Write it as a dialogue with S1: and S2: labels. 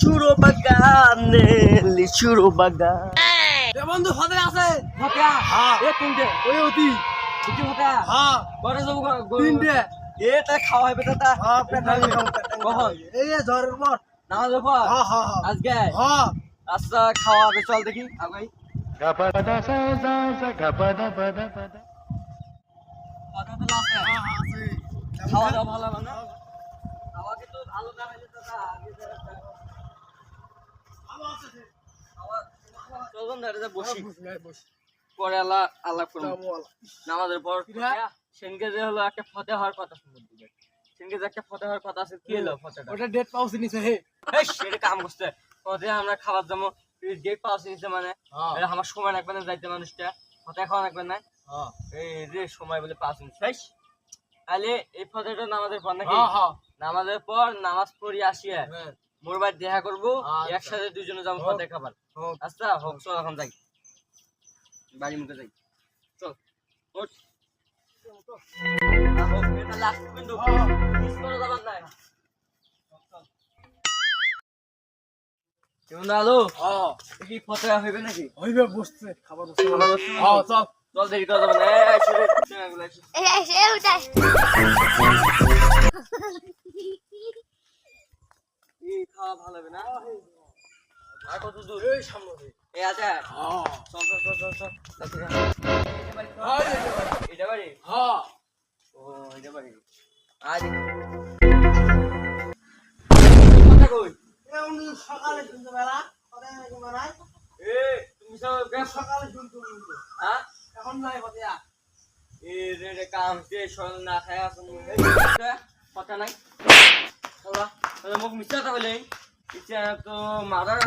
S1: লিচুরো বাগানে লিচুরো বাগান
S2: বন্ধু ফতে আছে
S1: ফটা
S2: হ্যাঁ।
S1: এ কোনটে
S2: ওই অতি
S1: কিছু ফটা
S2: হ্যাঁ
S1: করে যাবো
S2: তিনটে
S1: এটা খাওয়া হবে তা
S2: হ্যাঁ পেট ভাঙি
S1: কখন?
S2: এই যে ঝড়ের পর
S1: নামাজের পর
S2: হ্যাঁ হ্যাঁ হ্যাঁ
S1: আজকে
S2: হ্যাঁ
S1: আচ্ছা খাওয়া হবে চল দেখি আগাই কথা তো আছে খাওয়া দাওয়া ভালো হবে না খাওয়া কিন্তু ভালো না হলে দাদা আগে চলুন দাঁড়িয়ে বসি পরে আল্লাহ করবো নামাজের পর সেনকে যে হলো একটা ফতে হওয়ার কথা শুনতে সেনকে যে একটা ফতে হওয়ার কথা আছে কি হলো ফতেটা
S2: ওটা ডেট পাউছি নিছে হে
S1: সেটা কাম করছে ফতে আমরা খাবার যাবো ডেট পাওয়া নিচ্ছে মানে এটা আমার সময় লাগবে না যাইতে মানুষটা ফতে খাওয়া লাগবে না এই যে সময় বলে পাঁচ মিনিট শেষ তাহলে এই ফতেটা নামাজের পর নাকি নামাজের পর নামাজ পড়ি আসিয়া মোর বাড়ি দেখা করবো একসাথে দুজনে যাবো ফতে খাবার আচ্ছা হোক চল এখন যাই বাড়ি মুখে যাই চল ওঠ আলো কি ফতে হইবে নাকি
S2: হইবে বসছে খাবার বসছে চল
S1: চল দেরি করা যাবে না খাওয়া ভালো হবে না আর কত দূর
S2: এই সামনে
S1: এই আছে চল চল চল চল চল এটা বাড়ি
S2: হ্যাঁ
S1: ও এটা বাড়ি আজ কথা কই
S2: সকালে শুনতে বেলা কথা নাকি মারাই
S1: এ তুমি সব
S2: সকালে শুনতে
S1: হ্যাঁ
S2: এখন নাই কথা
S1: এ রে কাম সে সল না খায় আসো কথা নাই চলা মুখ মিছা তা বলে ইচ্ছা তো মারার